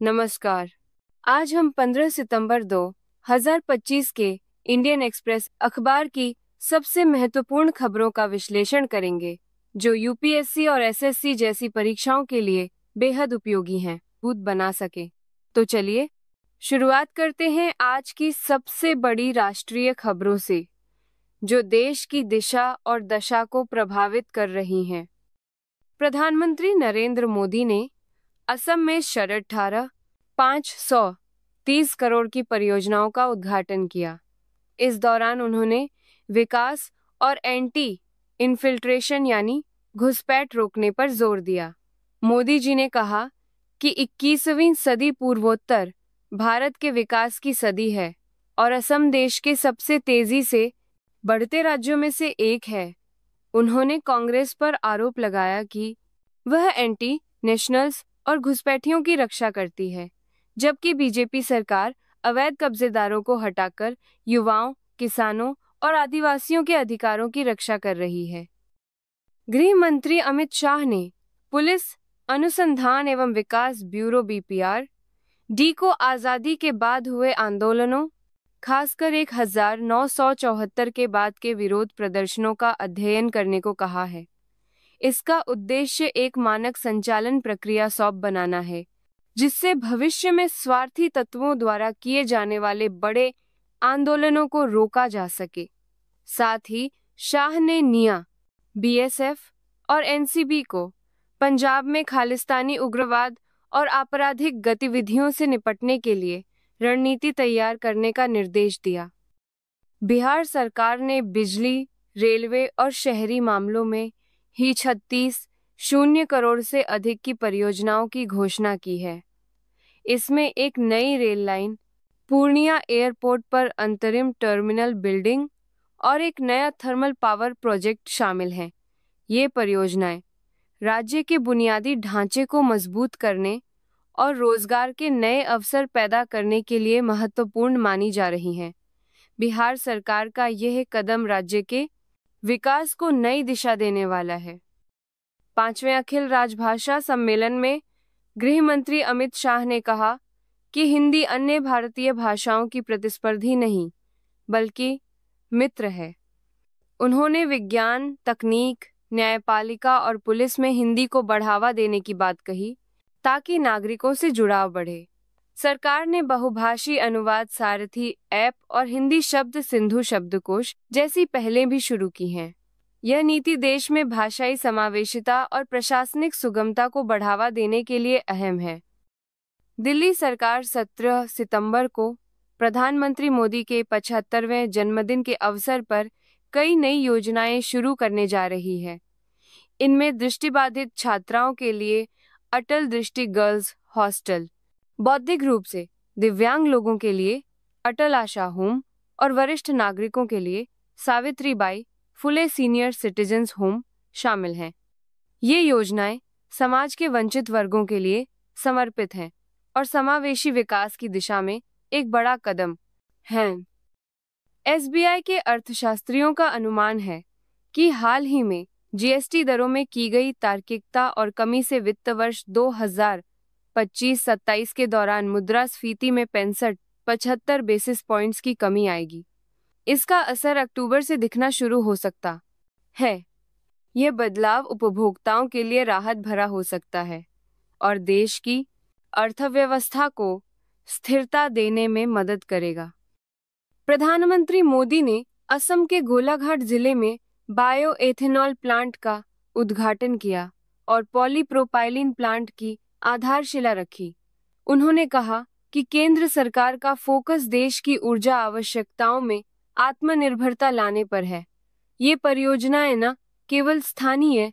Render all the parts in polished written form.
नमस्कार। आज हम 15 सितंबर 2025 के इंडियन एक्सप्रेस अखबार की सबसे महत्वपूर्ण खबरों का विश्लेषण करेंगे, जो यूपीएससी और एसएससी जैसी परीक्षाओं के लिए बेहद उपयोगी हैं, मजबूत बना सके। तो चलिए शुरुआत करते हैं आज की सबसे बड़ी राष्ट्रीय खबरों से, जो देश की दिशा और दशा को प्रभावित कर रही हैं। प्रधानमंत्री नरेंद्र मोदी ने असम में 530 करोड़ की परियोजनाओं का उद्घाटन किया। इस दौरान उन्होंने विकास और एंटी इन्फिल्ट्रेशन यानी घुसपैठ रोकने पर जोर दिया। मोदी जी ने कहा कि 21वीं सदी पूर्वोत्तर भारत के विकास की सदी है और असम देश के सबसे तेजी से बढ़ते राज्यों में से एक है। उन्होंने कांग्रेस पर आरोप लगाया कि वह एंटी नेशनल्स और घुसपैठियों की रक्षा करती है, जबकि बीजेपी सरकार अवैध कब्जेदारों को हटाकर युवाओं, किसानों और आदिवासियों के अधिकारों की रक्षा कर रही है। गृह मंत्री अमित शाह ने पुलिस अनुसंधान एवं विकास ब्यूरो (बीपीआर)डी को आज़ादी के बाद हुए आंदोलनों, खासकर 1974 के बाद के विरोध प्रदर्शनों का अध्ययन करने को कहा है। इसका उद्देश्य एक मानक संचालन प्रक्रिया सौंप बनाना है, जिससे भविष्य में स्वार्थी तत्वों द्वारा किए जाने वाले बड़े आंदोलनों को रोका जा सके। साथ ही शाह ने निया, बीएसएफ और एनसीबी को पंजाब में खालिस्तानी उग्रवाद और आपराधिक गतिविधियों से निपटने के लिए रणनीति तैयार करने का निर्देश दिया। बिहार सरकार ने बिजली, रेलवे और शहरी मामलों में ही 36 करोड़ से अधिक की परियोजनाओं की घोषणा की है। इसमें एक नई रेल लाइन, पूर्णिया एयरपोर्ट पर अंतरिम टर्मिनल बिल्डिंग और एक नया थर्मल पावर प्रोजेक्ट शामिल हैं। ये परियोजनाएं राज्य के बुनियादी ढांचे को मजबूत करने और रोजगार के नए अवसर पैदा करने के लिए महत्वपूर्ण मानी जा रही हैं। बिहार सरकार का यह कदम राज्य के विकास को नई दिशा देने वाला है। 5वें अखिल राजभाषा सम्मेलन में गृह मंत्री अमित शाह ने कहा कि हिंदी अन्य भारतीय भाषाओं की प्रतिस्पर्धी नहीं, बल्कि मित्र है। उन्होंने विज्ञान, तकनीक, न्यायपालिका और पुलिस में हिंदी को बढ़ावा देने की बात कही, ताकि नागरिकों से जुड़ाव बढ़े। सरकार ने बहुभाषी अनुवाद सारथी ऐप और हिंदी शब्द सिंधु शब्दकोश जैसी पहलें भी शुरू की हैं। यह नीति देश में भाषाई समावेशिता और प्रशासनिक सुगमता को बढ़ावा देने के लिए अहम है। दिल्ली सरकार 17 सितंबर को प्रधानमंत्री मोदी के 75वें जन्मदिन के अवसर पर कई नई योजनाएं शुरू करने जा रही है। इनमें दृष्टिबाधित छात्राओं के लिए अटल दृष्टि गर्ल्स हॉस्टल, बौद्धिक रूप से दिव्यांग लोगों के लिए अटल आशा होम और वरिष्ठ नागरिकों के लिए Savitribai Phule senior citizens home शामिल हैं। ये योजनाएं समाज के वंचित वर्गों के लिए समर्पित हैं और समावेशी विकास की दिशा में एक बड़ा कदम हैं। एसबीआई के अर्थशास्त्रियों का अनुमान है कि हाल ही में जीएसटी दरों में की गई तार्किकता और कमी से वित्त वर्ष 2025-27 के दौरान मुद्रास्फीति में 65-75 बेसिस पॉइंट्स की कमी आएगी। इसका असर अक्टूबर से दिखना शुरू हो सकता है। यह बदलाव उपभोक्ताओं के लिए राहत भरा हो सकता है और देश की अर्थव्यवस्था को स्थिरता देने में मदद करेगा। प्रधानमंत्री मोदी ने असम के गोलाघाट जिले में बायो एथेनॉल प्लांट का उद्घाटन किया और पॉलीप्रोपाइलीन प्लांट की आधारशिला रखी। उन्होंने कहा कि केंद्र सरकार का फोकस देश की ऊर्जा आवश्यकताओं में आत्मनिर्भरता लाने पर है। ये परियोजनाएं न केवल स्थानीय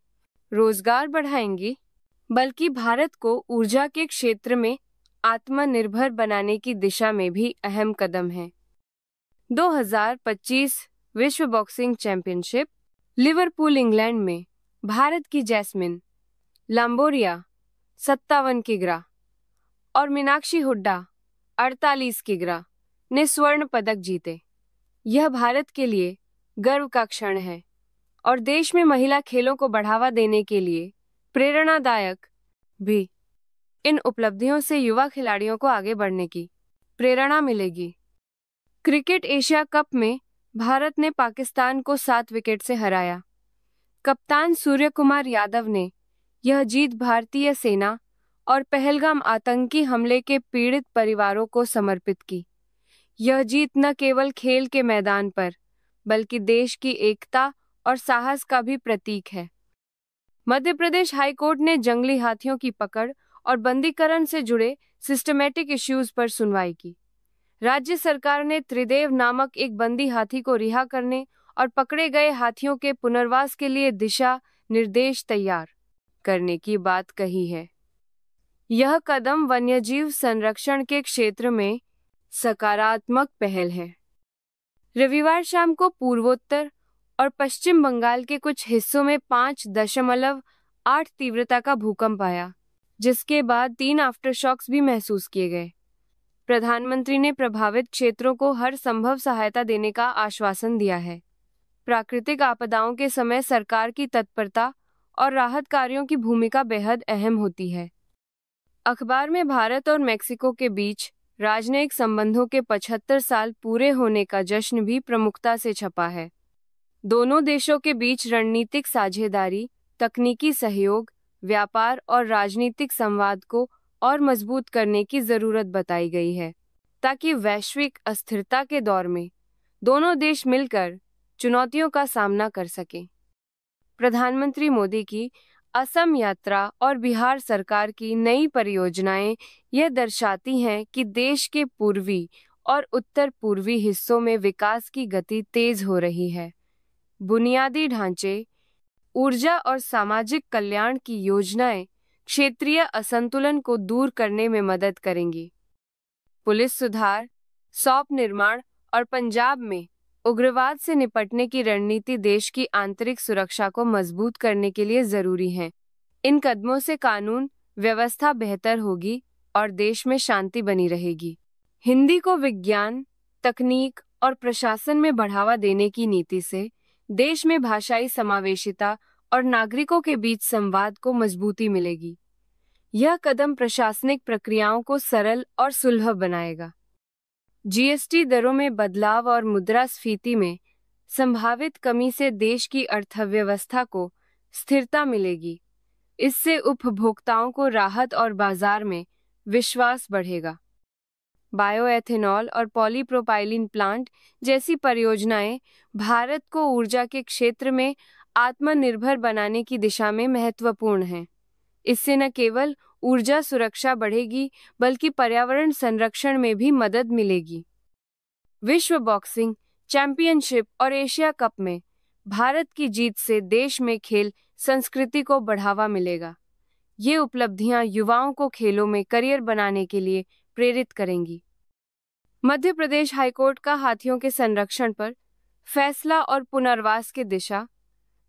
रोजगार बढ़ाएंगी, बल्कि भारत को ऊर्जा के क्षेत्र में आत्मनिर्भर बनाने की दिशा में भी अहम कदम है। 2025 विश्व बॉक्सिंग चैंपियनशिप लिवरपूल इंग्लैंड में भारत की जैस्मिन लांबोरिया 57 किग्रा और मीनाक्षी हुड्डा 48 किग्रा ने स्वर्ण पदक जीते। यह भारत के लिए गर्व का क्षण है और देश में महिला खेलों को बढ़ावा देने के लिए प्रेरणादायक भी। इन उपलब्धियों से युवा खिलाड़ियों को आगे बढ़ने की प्रेरणा मिलेगी। क्रिकेट एशिया कप में भारत ने पाकिस्तान को 7 विकेट से हराया। कप्तान सूर्य कुमार यादव ने यह जीत भारतीय सेना और पहलगाम आतंकी हमले के पीड़ित परिवारों को समर्पित की। यह जीत न केवल खेल के मैदान पर बल्कि देश की एकता और साहस का भी प्रतीक है। मध्य प्रदेश हाईकोर्ट ने जंगली हाथियों की पकड़ और बंदीकरण से जुड़े सिस्टमैटिक इश्यूज पर सुनवाई की। राज्य सरकार ने त्रिदेव नामक एक बंदी हाथी को रिहा करने और पकड़े गए हाथियों के पुनर्वास के लिए दिशा निर्देश तैयार करने की बात कही है। यह कदम वन्यजीव संरक्षण के क्षेत्र में सकारात्मक पहल है। रविवार शाम को पूर्वोत्तर और पश्चिम बंगाल के कुछ हिस्सों में 5.8 तीव्रता का भूकंप आया, जिसके बाद 3 आफ्टरशॉक्स भी महसूस किए गए। प्रधानमंत्री ने प्रभावित क्षेत्रों को हर संभव सहायता देने का आश्वासन दिया है। प्राकृतिक आपदाओं के समय सरकार की तत्परता और राहत कार्यों की भूमिका बेहद अहम होती है। अखबार में भारत और मेक्सिको के बीच राजनयिक संबंधों के 75 साल पूरे होने का जश्न भी प्रमुखता से छपा है। दोनों देशों के बीच रणनीतिक साझेदारी, तकनीकी सहयोग, व्यापार और राजनीतिक संवाद को और मजबूत करने की जरूरत बताई गई है, ताकि वैश्विक अस्थिरता के दौर में दोनों देश मिलकर चुनौतियों का सामना कर सकें। प्रधानमंत्री मोदी की असम यात्रा और बिहार सरकार की नई परियोजनाएं यह दर्शाती हैं कि देश के पूर्वी और उत्तर पूर्वी हिस्सों में विकास की गति तेज हो रही है। बुनियादी ढांचे, ऊर्जा और सामाजिक कल्याण की योजनाएं क्षेत्रीय असंतुलन को दूर करने में मदद करेंगी। पुलिस सुधार, सौंप निर्माण और पंजाब में उग्रवाद से निपटने की रणनीति देश की आंतरिक सुरक्षा को मजबूत करने के लिए जरूरी है। इन कदमों से कानून व्यवस्था बेहतर होगी और देश में शांति बनी रहेगी। हिंदी को विज्ञान, तकनीक और प्रशासन में बढ़ावा देने की नीति से देश में भाषाई समावेशिता और नागरिकों के बीच संवाद को मजबूती मिलेगी। यह कदम प्रशासनिक प्रक्रियाओं को सरल और सुलभ बनाएगा। जीएसटी दरों में बदलाव और मुद्रास्फीति में संभावित कमी से देश की अर्थव्यवस्था को स्थिरता मिलेगी। इससे उपभोक्ताओं को राहत और बाजार में विश्वास बढ़ेगा। बायोएथेनॉल और पॉलीप्रोपाइलीन प्लांट जैसी परियोजनाएं भारत को ऊर्जा के क्षेत्र में आत्मनिर्भर बनाने की दिशा में महत्वपूर्ण हैं। इससे न केवल ऊर्जा सुरक्षा बढ़ेगी बल्कि पर्यावरण संरक्षण में भी मदद मिलेगी। विश्व बॉक्सिंग चैंपियनशिप और एशिया कप में भारत की जीत से देश में खेल संस्कृति को बढ़ावा मिलेगा। ये उपलब्धियां युवाओं को खेलों में करियर बनाने के लिए प्रेरित करेंगी। मध्य प्रदेश हाईकोर्ट का हाथियों के संरक्षण पर फैसला और पुनर्वास के दिशा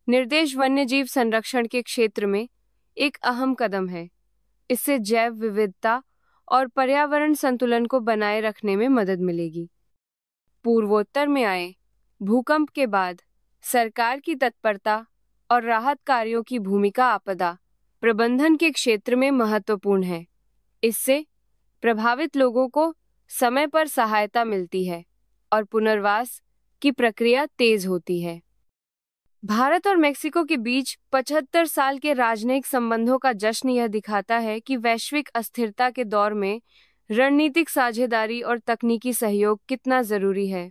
निर्देश वन्यजीव संरक्षण के क्षेत्र में एक अहम कदम है। इससे जैव विविधता और पर्यावरण संतुलन को बनाए रखने में मदद मिलेगी। पूर्वोत्तर में आए भूकंप के बाद सरकार की तत्परता और राहत कार्यों की भूमिका आपदा प्रबंधन के क्षेत्र में महत्वपूर्ण है। इससे प्रभावित लोगों को समय पर सहायता मिलती है और पुनर्वास की प्रक्रिया तेज होती है। भारत और मेक्सिको के बीच 75 साल के राजनयिक संबंधों का जश्न यह दिखाता है कि वैश्विक अस्थिरता के दौर में रणनीतिक साझेदारी और तकनीकी सहयोग कितना जरूरी है।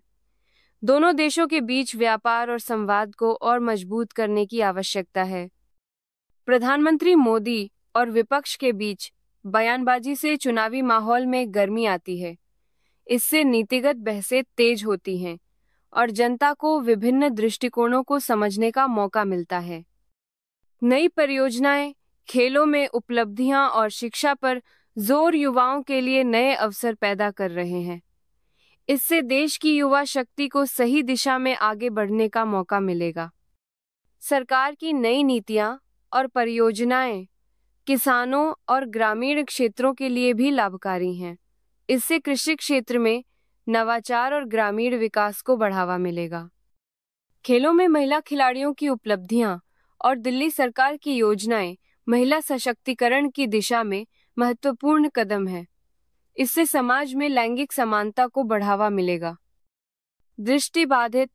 दोनों देशों के बीच व्यापार और संवाद को और मजबूत करने की आवश्यकता है। प्रधानमंत्री मोदी और विपक्ष के बीच बयानबाजी से चुनावी माहौल में गर्मी आती है। इससे नीतिगत बहसें तेज होती हैं और जनता को विभिन्न दृष्टिकोणों को समझने का मौका मिलता है। नई परियोजनाएं, खेलों में उपलब्धियां और शिक्षा पर जोर युवाओं के लिए नए अवसर पैदा कर रहे हैं। इससे देश की युवा शक्ति को सही दिशा में आगे बढ़ने का मौका मिलेगा। सरकार की नई नीतियां और परियोजनाएं किसानों और ग्रामीण क्षेत्रों के लिए भी लाभकारी हैं। इससे कृषि क्षेत्र में नवाचार और ग्रामीण विकास को बढ़ावा मिलेगा। खेलों में महिला खिलाड़ियों की उपलब्धियां और दिल्ली सरकार की योजनाएं महिला सशक्तिकरण की दिशा में महत्वपूर्ण कदम है। इससे समाज में लैंगिक समानता को बढ़ावा मिलेगा। दृष्टिबाधित,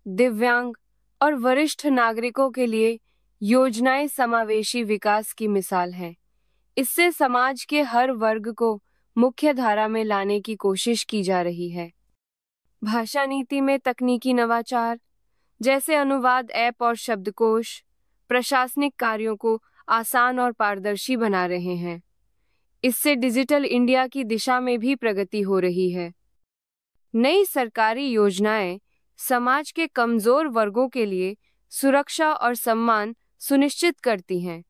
दिव्यांग और वरिष्ठ नागरिकों के लिए योजनाएं समावेशी विकास की मिसाल हैं। इससे समाज के हर वर्ग को मुख्य धारा में लाने की कोशिश की जा रही है। भाषा नीति में तकनीकी नवाचार, जैसे अनुवाद ऐप और शब्दकोश, प्रशासनिक कार्यों को आसान और पारदर्शी बना रहे हैं। इससे डिजिटल इंडिया की दिशा में भी प्रगति हो रही है। नई सरकारी योजनाएं समाज के कमजोर वर्गों के लिए सुरक्षा और सम्मान सुनिश्चित करती हैं।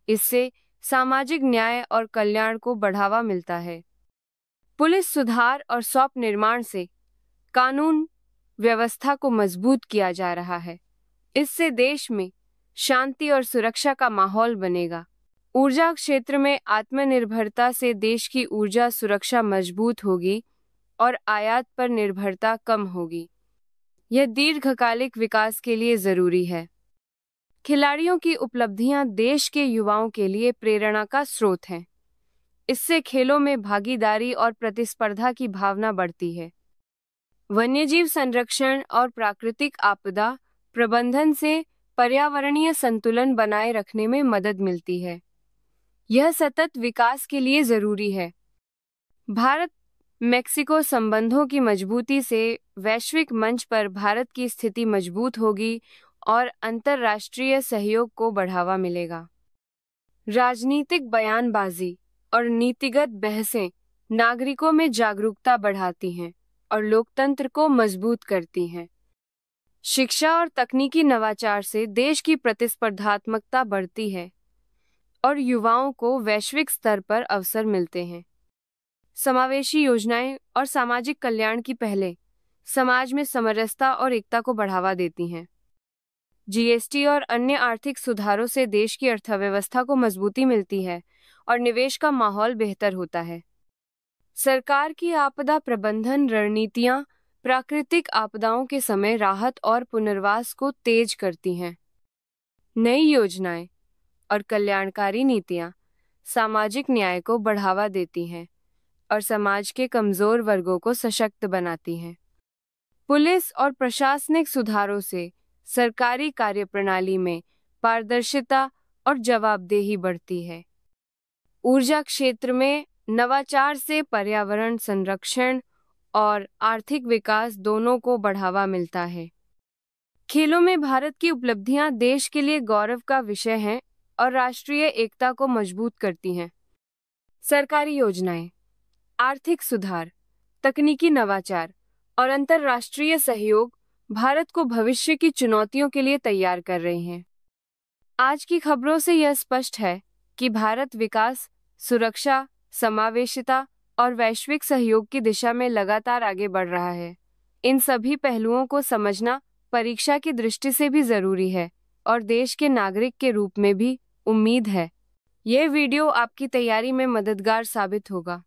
इससे सामाजिक न्याय और कल्याण को बढ़ावा मिलता है। पुलिस सुधार और सौंप निर्माण से कानून व्यवस्था को मजबूत किया जा रहा है। इससे देश में शांति और सुरक्षा का माहौल बनेगा। ऊर्जा क्षेत्र में आत्मनिर्भरता से देश की ऊर्जा सुरक्षा मजबूत होगी और आयात पर निर्भरता कम होगी। यह दीर्घकालिक विकास के लिए जरूरी है। खिलाड़ियों की उपलब्धियां देश के युवाओं के लिए प्रेरणा का स्रोत हैं। इससे खेलों में भागीदारी और प्रतिस्पर्धा की भावना बढ़ती है। वन्यजीव संरक्षण और प्राकृतिक आपदा प्रबंधन से पर्यावरणीय संतुलन बनाए रखने में मदद मिलती है। यह सतत विकास के लिए जरूरी है। भारत मेक्सिको संबंधों की मजबूती से वैश्विक मंच पर भारत की स्थिति मजबूत होगी और अंतर्राष्ट्रीय सहयोग को बढ़ावा मिलेगा। राजनीतिक बयानबाजी और नीतिगत बहसें नागरिकों में जागरूकता बढ़ाती हैं और लोकतंत्र को मजबूत करती हैं। शिक्षा और तकनीकी नवाचार से देश की प्रतिस्पर्धात्मकता बढ़ती है और युवाओं को वैश्विक स्तर पर अवसर मिलते हैं। समावेशी योजनाएं और सामाजिक कल्याण की पहलें समाज में समरसता और एकता को बढ़ावा देती हैं। जीएसटी और अन्य आर्थिक सुधारों से देश की अर्थव्यवस्था को मजबूती मिलती है और निवेश का माहौल बेहतर होता है। सरकार की आपदा प्रबंधन रणनीतियां प्राकृतिक आपदाओं के समय राहत और पुनर्वास को तेज करती हैं। नई योजनाएं और कल्याणकारी नीतियां सामाजिक न्याय को बढ़ावा देती हैं और समाज के कमजोर वर्गों को सशक्त बनाती हैं। पुलिस और प्रशासनिक सुधारों से सरकारी कार्यप्रणाली में पारदर्शिता और जवाबदेही बढ़ती है। ऊर्जा क्षेत्र में नवाचार से पर्यावरण संरक्षण और आर्थिक विकास दोनों को बढ़ावा मिलता है। खेलों में भारत की उपलब्धियां देश के लिए गौरव का विषय हैं और राष्ट्रीय एकता को मजबूत करती हैं। सरकारी योजनाएं, आर्थिक सुधार, तकनीकी नवाचार और अंतर्राष्ट्रीय सहयोग भारत को भविष्य की चुनौतियों के लिए तैयार कर रहे हैं। आज की खबरों से यह स्पष्ट है कि भारत विकास, सुरक्षा, समावेशिता और वैश्विक सहयोग की दिशा में लगातार आगे बढ़ रहा है। इन सभी पहलुओं को समझना परीक्षा की दृष्टि से भी जरूरी है और देश के नागरिक के रूप में भी उम्मीद है यह वीडियो आपकी तैयारी में मददगार साबित होगा।